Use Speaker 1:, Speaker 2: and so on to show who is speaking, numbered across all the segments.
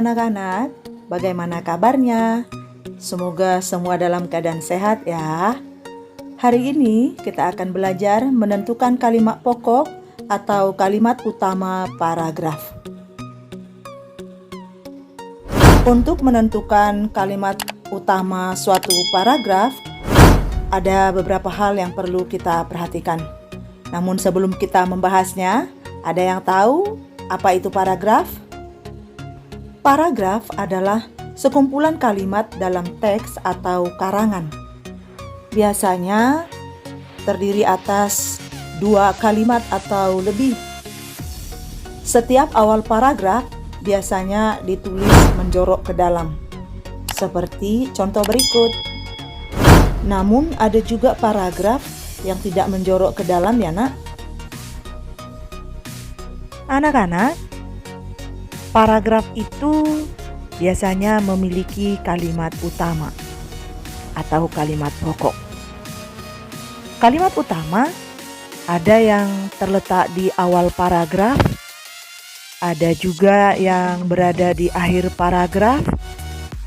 Speaker 1: anak-anak, bagaimana kabarnya? Semoga semua dalam keadaan sehat ya. Hari ini kita akan belajar menentukan kalimat pokok atau kalimat utama paragraf. Untuk menentukan kalimat utama suatu paragraf, ada beberapa hal yang perlu kita perhatikan. Namun sebelum kita membahasnya, ada yang tahu apa itu paragraf? Paragraf adalah sekumpulan kalimat dalam teks atau karangan. Biasanya terdiri atas 2 kalimat atau lebih. Setiap awal paragraf biasanya ditulis menjorok ke dalam, seperti contoh berikut. Namun ada juga paragraf yang tidak menjorok ke dalam ya nak. Anak-anak, paragraf itu biasanya memiliki kalimat utama atau kalimat pokok. Kalimat utama ada yang terletak di awal paragraf, ada juga yang berada di akhir paragraf,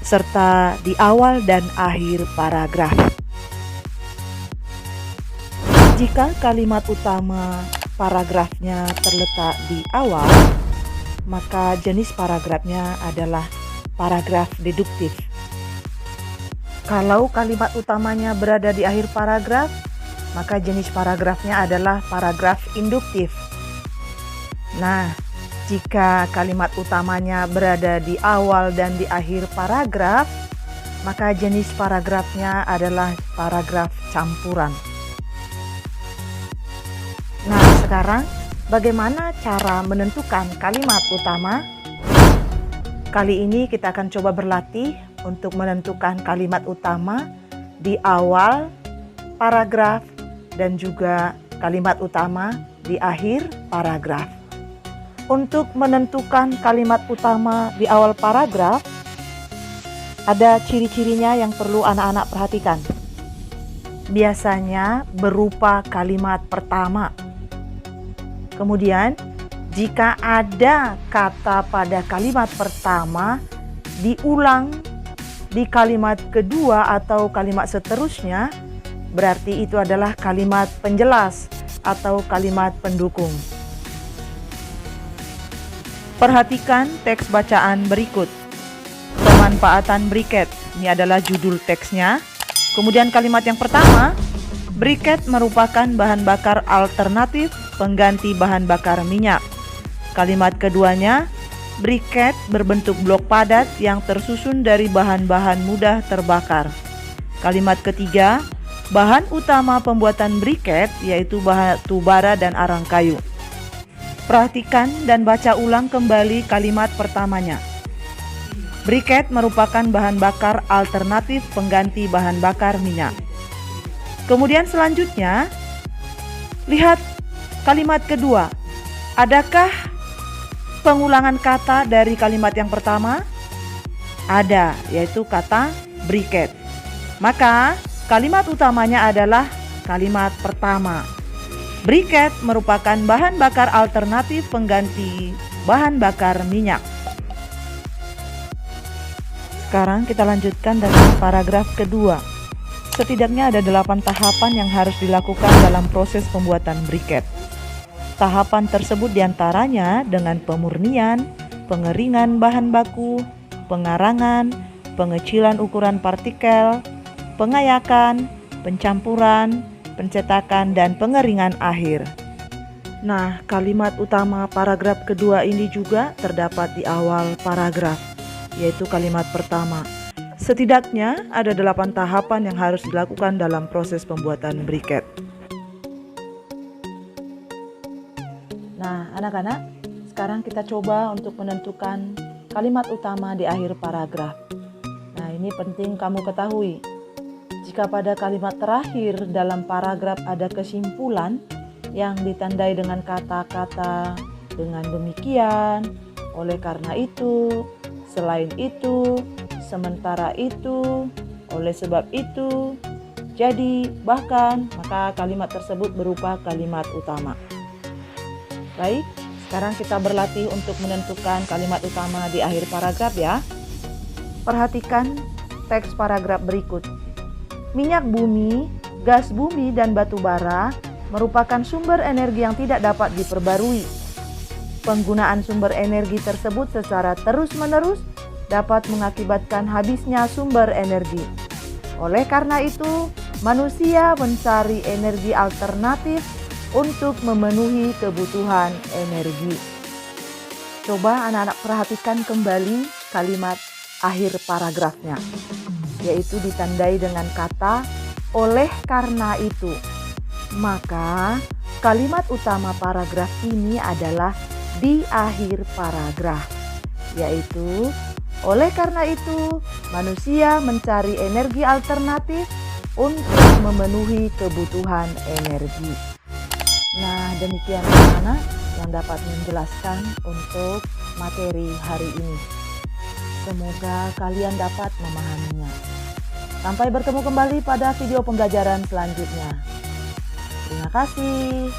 Speaker 1: serta di awal dan akhir paragraf. Jika kalimat utama paragrafnya terletak di awal, maka jenis paragrafnya adalah paragraf deduktif. Kalau kalimat utamanya berada di akhir paragraf, maka jenis paragrafnya adalah paragraf induktif. Nah, jika kalimat utamanya berada di awal dan di akhir paragraf, maka jenis paragrafnya adalah paragraf campuran. Nah, sekarang bagaimana cara menentukan kalimat utama? Kali ini kita akan coba berlatih untuk menentukan kalimat utama di awal paragraf dan juga kalimat utama di akhir paragraf. Untuk menentukan kalimat utama di awal paragraf, ada ciri-cirinya yang perlu anak-anak perhatikan. Biasanya berupa kalimat pertama. Kemudian, jika ada kata pada kalimat pertama diulang di kalimat kedua atau kalimat seterusnya, berarti itu adalah kalimat penjelas atau kalimat pendukung. Perhatikan teks bacaan berikut. Pemanfaatan briket. Ini adalah judul teksnya. Kemudian kalimat yang pertama, briket merupakan bahan bakar alternatif pengganti bahan bakar minyak. Kalimat keduanya, briket berbentuk blok padat yang tersusun dari bahan-bahan mudah terbakar. Kalimat ketiga, bahan utama pembuatan briket yaitu batu bara dan arang kayu. Perhatikan dan baca ulang kembali kalimat pertamanya. Briket merupakan bahan bakar alternatif pengganti bahan bakar minyak. Kemudian selanjutnya, lihat kalimat kedua. Adakah pengulangan kata dari kalimat yang pertama? Ada, yaitu kata briket. Maka kalimat utamanya adalah kalimat pertama. Briket merupakan bahan bakar alternatif pengganti bahan bakar minyak. Sekarang kita lanjutkan dengan paragraf kedua. Setidaknya ada 8 tahapan yang harus dilakukan dalam proses pembuatan briket. Tahapan tersebut diantaranya dengan pemurnian, pengeringan bahan baku, pengarangan, pengecilan ukuran partikel, pengayakan, pencampuran, pencetakan, dan pengeringan akhir. Nah, kalimat utama paragraf kedua ini juga terdapat di awal paragraf, yaitu kalimat pertama. Setidaknya ada 8 tahapan yang harus dilakukan dalam proses pembuatan briket. Nah, anak-anak, sekarang kita coba untuk menentukan kalimat utama di akhir paragraf. Nah, ini penting kamu ketahui. Jika pada kalimat terakhir dalam paragraf ada kesimpulan yang ditandai dengan kata-kata dengan demikian, oleh karena itu, selain itu, sementara itu, oleh sebab itu, jadi, bahkan, maka kalimat tersebut berupa kalimat utama. Baik, Sekarang kita berlatih untuk menentukan kalimat utama di akhir paragraf ya. Perhatikan teks paragraf berikut. Minyak bumi, gas bumi, dan batu bara merupakan sumber energi yang tidak dapat diperbarui. Penggunaan sumber energi tersebut secara terus-menerus dapat mengakibatkan habisnya sumber energi. Oleh karena itu, manusia mencari energi alternatif untuk memenuhi kebutuhan energi. Coba anak-anak perhatikan kembali kalimat akhir paragrafnya, yaitu ditandai dengan kata oleh karena itu. Maka kalimat utama paragraf ini adalah di akhir paragraf, yaitu oleh karena itu manusia mencari energi alternatif untuk memenuhi kebutuhan energi. Nah, demikian anak-anak yang dapat menjelaskan untuk materi hari ini. Semoga kalian dapat memahaminya. Sampai bertemu kembali pada video pembelajaran selanjutnya. Terima kasih.